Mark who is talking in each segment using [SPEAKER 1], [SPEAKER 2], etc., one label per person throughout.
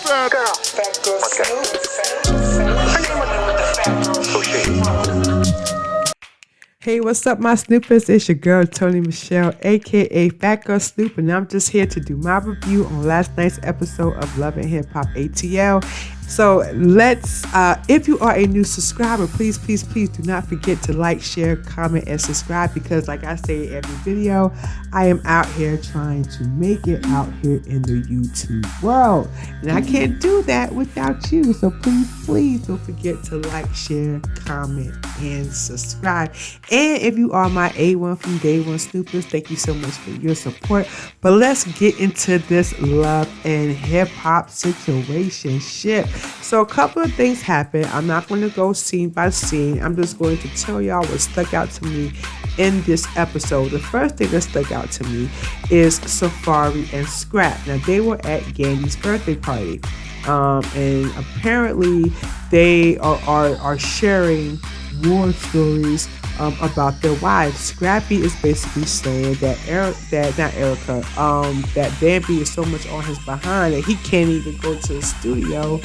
[SPEAKER 1] Girl,
[SPEAKER 2] Hey, what's up, my Snoopers? It's your girl, Tony Michelle, aka Phatgyrlsnoop, and I'm just here to do my review on last night's episode of Love and Hip Hop ATL. So let's, if you are a new subscriber, please do not forget to like, share, comment, and subscribe, because like I say in every video, I am out here trying to make it out here in the YouTube world. And I can't do that without you. So please don't forget to like, share, comment, and subscribe. And if you are my A1 from Day One Snoopers, thank you so much for your support. But let's get into this love and hip hop situation ship. So a couple of things happened. I'm not going to go scene by scene. I'm just going to tell y'all what stuck out to me in this episode. The first thing that stuck out to me is Safaree and Scrap. Now, they were at Gandy's birthday party. And apparently they are sharing war stories about their wives. Scrappy is basically saying that that Bambi is so much on his behind that he can't even go to the studio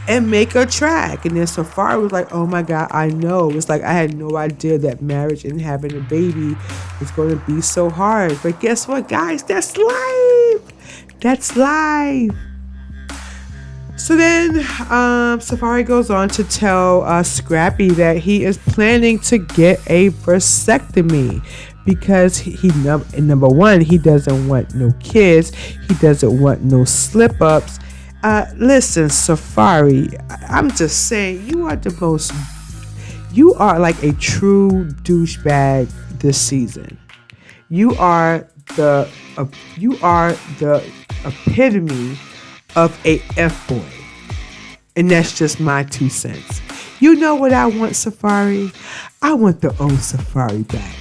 [SPEAKER 2] and make a track. And then Safaree was like, oh my God, I know. It's like, I had no idea that marriage and having a baby was going to be so hard. But guess what, guys? That's life. That's life. So then Safaree goes on to tell Scrappy that he is planning to get a vasectomy because number one, he doesn't want no kids. He doesn't want no slip-ups. Listen, Safaree, I'm just saying, you are like a true douchebag this season. You are the epitome of a F-boy. And that's just my 2 cents. You know what I want, Safaree? I want the old Safaree back.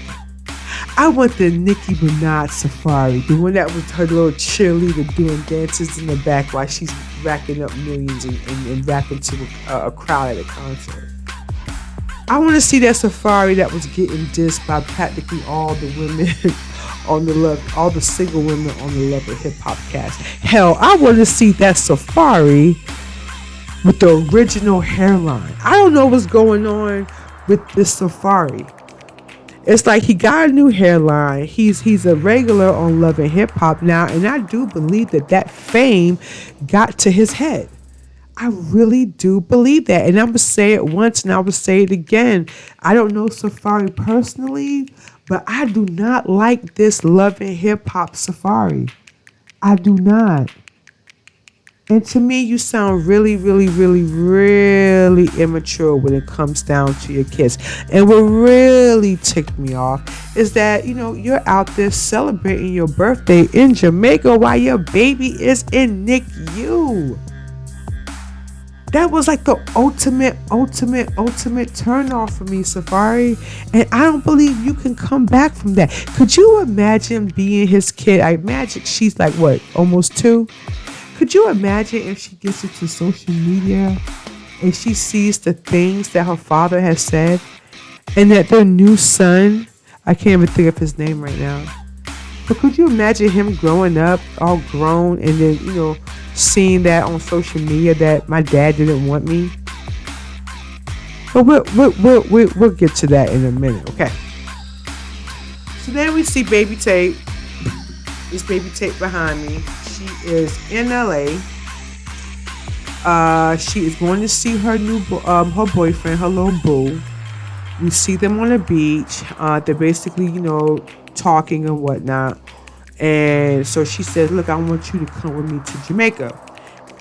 [SPEAKER 2] I want the Nicki Minaj Safaree, the one that was her little cheerleader doing dances in the back while she's racking up millions and rapping to a crowd at a concert. I want to see that Safaree that was getting dissed by practically all the women on the love, all the single women on the Love and Hip Hop cast. Hell, I want to see that Safaree with the original hairline. I don't know what's going on with this Safaree. It's like he got a new hairline. He's a regular on Love and Hip Hop now, and I do believe that fame got to his head. I really do believe that. And I'm going to say it once and I will say it again. I don't know Safaree personally, but I do not like this Love and Hip Hop Safaree. I do not. And to me, you sound really immature when it comes down to your kids. And what really ticked me off is that, you're out there celebrating your birthday in Jamaica while your baby is in NICU. That was like the ultimate turn off for me, Safaree. And I don't believe you can come back from that. Could you imagine being his kid? I imagine she's like, what, almost 2? Could you imagine if she gets into social media and she sees the things that her father has said and that their new son, I can't even think of his name right now, but could you imagine him growing up all grown and then, seeing that on social media that my dad didn't want me? But we'll get to that in a minute, okay? So then we see Baby Tate. This Baby Tate behind me. She is in LA. She is going to see her new her boyfriend, her little boo. We see them on the beach. They're basically, talking and whatnot. And so she says, look, I want you to come with me to Jamaica.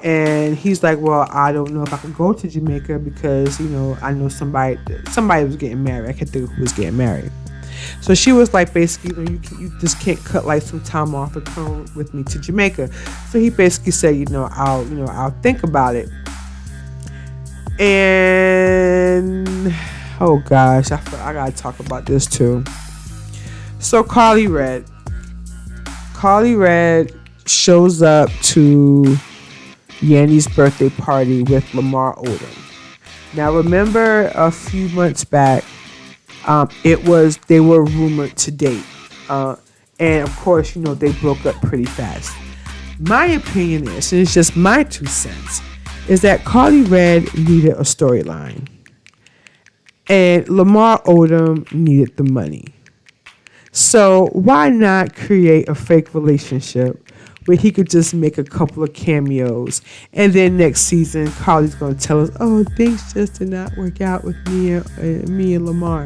[SPEAKER 2] And he's like, well, I don't know if I can go to Jamaica because, I know somebody was getting married. I can't think of who was getting married. So she was like, basically, you just can't cut like some time off and come with me to Jamaica. So he basically said, I'll think about it. And oh gosh, I gotta talk about this too. So Carly Red shows up to Yandy's birthday party with Lamar Odom. Now remember a few months back, they were rumored to date. And of course, they broke up pretty fast. My opinion is, and it's just my 2 cents, is that Carly Red needed a storyline. And Lamar Odom needed the money. So why not create a fake relationship where he could just make a couple of cameos, and then next season Carly's going to tell us, oh, things just did not work out with me and Lamar.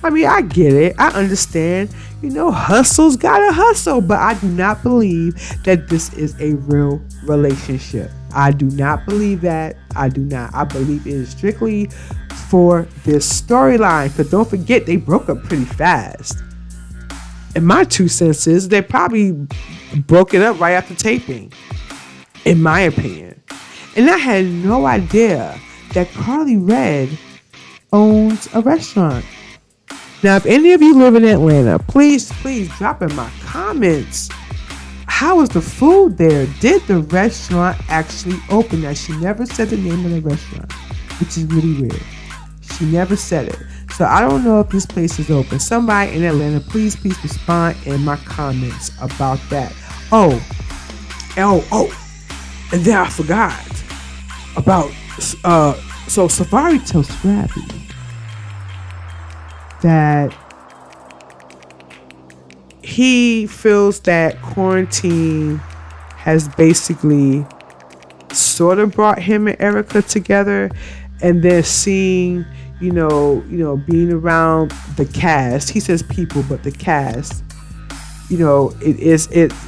[SPEAKER 2] I mean, I get it. I understand. Hustle's gotta hustle, but I do not believe that this is a real relationship. I do not believe that. I do not. I believe it is strictly for this storyline. Because don't forget, they broke up pretty fast. And my 2 cents is they probably broke it up right after taping, in my opinion. And I had no idea that Carly Red owns a restaurant. Now, if any of you live in Atlanta, please drop in my comments. How was the food there? Did the restaurant actually open? Now, she never said the name of the restaurant, which is really weird. She never said it. So I don't know if this place is open. Somebody in Atlanta, please respond in my comments about that. Oh. And then I forgot about, so Safaree tells Scrappy that he feels that quarantine has basically sort of brought him and Erica together, and then seeing, being around the cast. He says people, but the cast,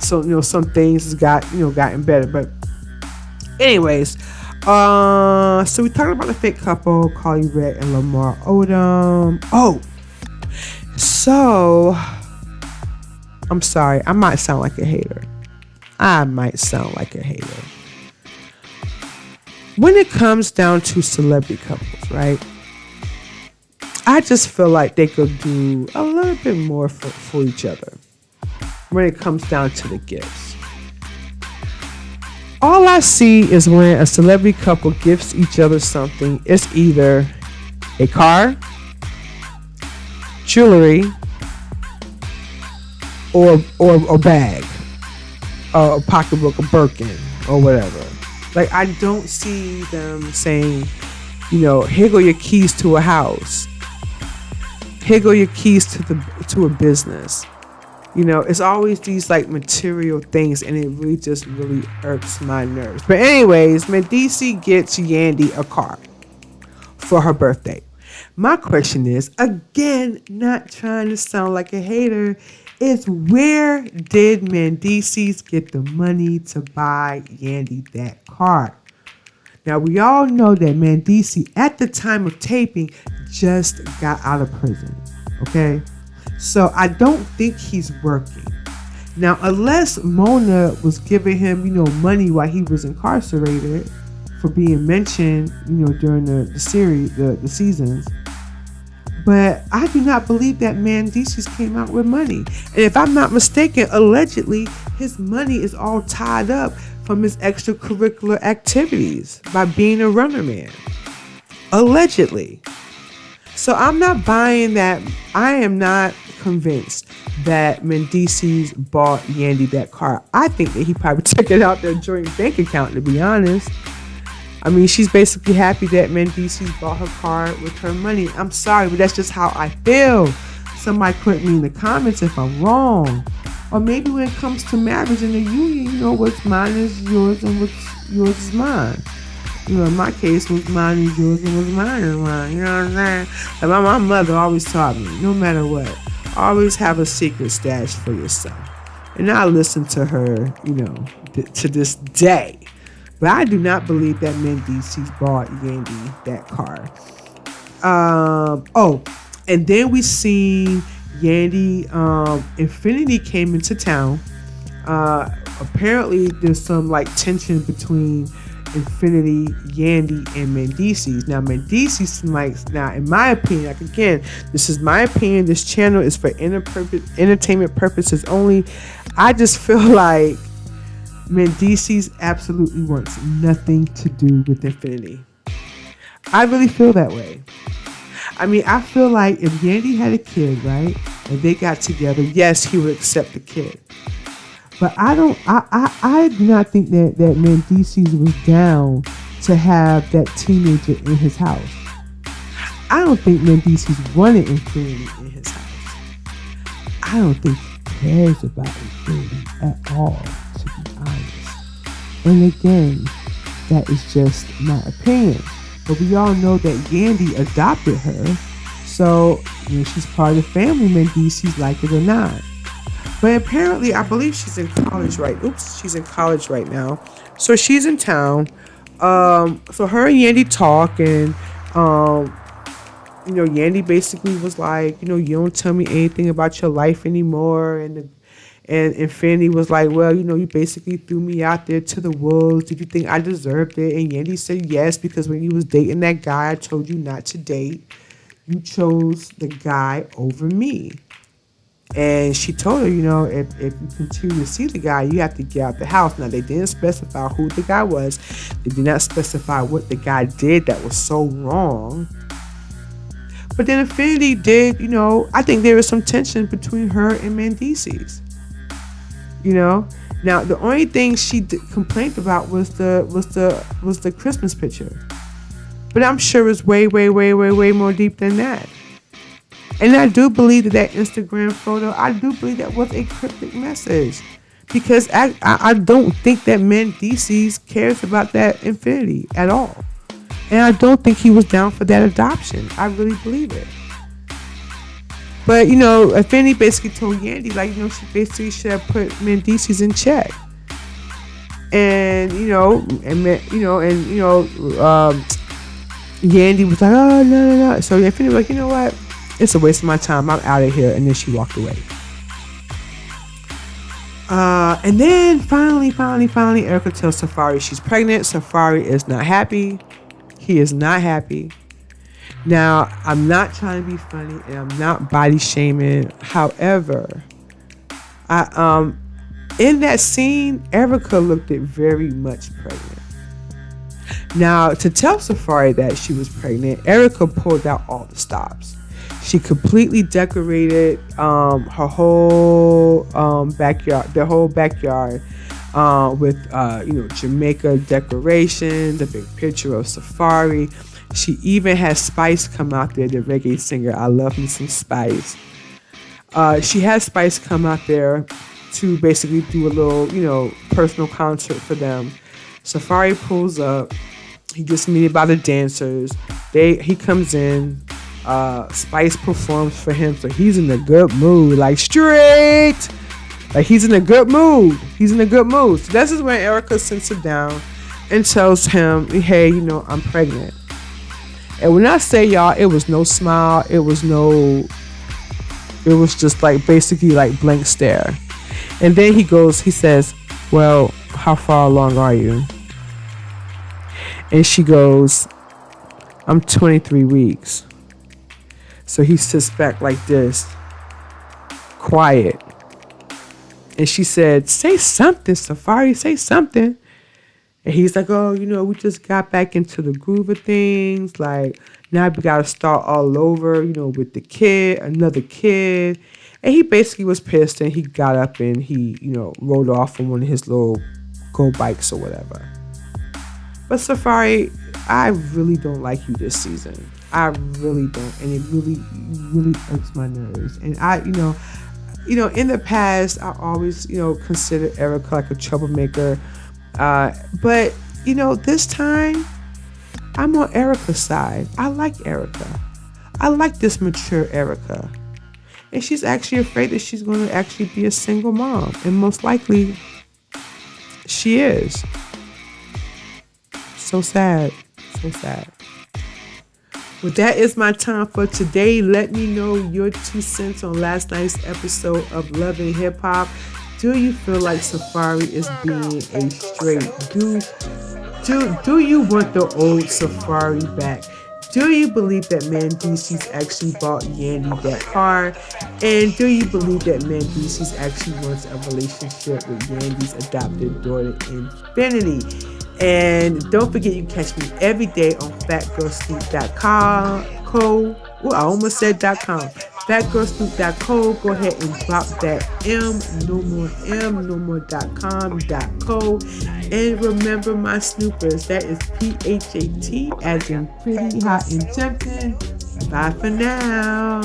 [SPEAKER 2] some things has gotten better. But anyways, so we talking about the fake couple, Carly Red and Lamar Odom. Oh, so I'm sorry, I might sound like a hater. When it comes down to celebrity couples, right? I just feel like they could do a little bit more for each other when it comes down to the gifts. All I see is when a celebrity couple gifts each other something, it's either a car, jewelry, or a bag, a pocketbook, a Birkin, or whatever. Like, I don't see them saying, here go your keys to a house. Here go your keys to a business. It's always these like material things, and it really irks my nerves. But anyways, Medici gets Yandy a car for her birthday. My question is, again, not trying to sound like a hater, is where did Mendices get the money to buy Yandy that car? Now, we all know that Mendici, at the time of taping, just got out of prison, okay? So I don't think he's working. Now, unless Mona was giving him, money while he was incarcerated for being mentioned, during the series, the seasons. But I do not believe that Mendices came out with money. And if I'm not mistaken, allegedly, his money is all tied up from his extracurricular activities by being a runner man. Allegedly. So I'm not buying that. I am not convinced that Mendices bought Yandy that car. I think that he probably took it out their joint bank account, to be honest. I mean, she's basically happy that Mendices bought her car with her money. I'm sorry, but that's just how I feel. Somebody correct me in the comments if I'm wrong. Or maybe when it comes to marriage and a union, what's mine is yours and what's yours is mine. In my case, what's mine is yours and what's mine is mine. You know what I'm saying? And my mother always taught me, no matter what, always have a secret stash for yourself. And I listen to her, to this day. But I do not believe that Mendices bought Yandy that car. And then we seen Yandy, Infinity came into town. Apparently there's some like tension between Infinity, Yandy, and Mendices. Now Mendices, now in my opinion, like again, this is my opinion, this channel is for entertainment purposes only. I just feel like Mendices absolutely wants nothing to do with Infinity. I really feel that way. I mean, I feel like if Yandy had a kid, right, and they got together, yes, he would accept the kid. But I do not think that Mendices was down to have that teenager in his house. I don't think Mendices wanted Infinity in his house. I don't think he cares about Infinity at all, to be honest. And again, that is just my opinion. But we all know that Yandy adopted her. So, she's part of the family, Mendices, like it or not. But apparently, I believe she's in college she's in college right now. So she's in town. So her and Yandy talk, and Yandy basically was like, you don't tell me anything about your life anymore. And Infinity was like, well, you basically threw me out there to the wolves. Did you think I deserved it? And Yandy said yes, because when you was dating that guy I told you not to date, you chose the guy over me. And she told her, if you continue to see the guy, you have to get out the house. Now, they didn't specify who the guy was. They did not specify what the guy did that was so wrong. But then Infinity did, I think there was some tension between her and Mendices. Now the only thing she complained about was the Christmas picture. But I'm sure it's way, way, way, way, way more deep than that. And I do believe that Instagram photo, I do believe that was a cryptic message. Because I don't think that Mendices cares about that Infinity at all. And I don't think he was down for that adoption. I really believe it. But, Infinity basically told Yandy, she basically should have put Mendices in check. And, Yandy was like, oh, no. So Infinity was like, you know what? It's a waste of my time. I'm out of here. And then she walked away. And then finally, Erica tells Safaree she's pregnant. Safaree is not happy. He is not happy. Now, I'm not trying to be funny and I'm not body shaming. However, in that scene, Erica looked very much pregnant. Now, to tell Safaree that she was pregnant, Erica pulled out all the stops. She completely decorated her whole backyard, with Jamaica decorations, a big picture of Safaree. She even had Spice come out there, the reggae singer. I love me some Spice. She had Spice come out there to basically do a little, personal concert for them. Safaree pulls up. He gets meted by the dancers. He comes in. Spice performs for him, so he's in a good mood, like straight. Like he's in a good mood. So this is when Erica sits him down and tells him, hey, I'm pregnant. And when I say y'all, it was no smile. It was just like basically like blank stare. And then he says, well, how far along are you? And she goes, I'm 23 weeks. So he sits back like this, quiet. And she said, say something, Safaree, say something. And he's like, oh, we just got back into the groove of things. Like, now we got to start all over, with the kid, another kid. And he basically was pissed, and he got up and he, rode off on one of his little go bikes or whatever. But Safaree, I really don't like you this season. I really don't. And it really, really irks my nerves. And I, in the past, I always, considered Erica like a troublemaker. But, this time, I'm on Erica's side. I like Erica. I like this mature Erica. And she's actually afraid that she's going to actually be a single mom. And most likely, she is. So sad. So sad. Well, that is my time for today. Let me know your 2 cents on last night's episode of Love and Hip Hop. Do you feel like Safaree is being a straight? Do you want the old Safaree back? Do you believe that Mendices actually bought Yandy that car? And do you believe that Mendices actually wants a relationship with Yandy's adopted daughter, Infinity? And don't forget, you can catch me every day on Phatgyrlsnoop.com. I almost said .com. Phatgyrlsnoop.co. Go ahead and drop that no more.com.co. And remember, my snoopers, that is PHAT as in pretty, hot, and tempting. Bye for now.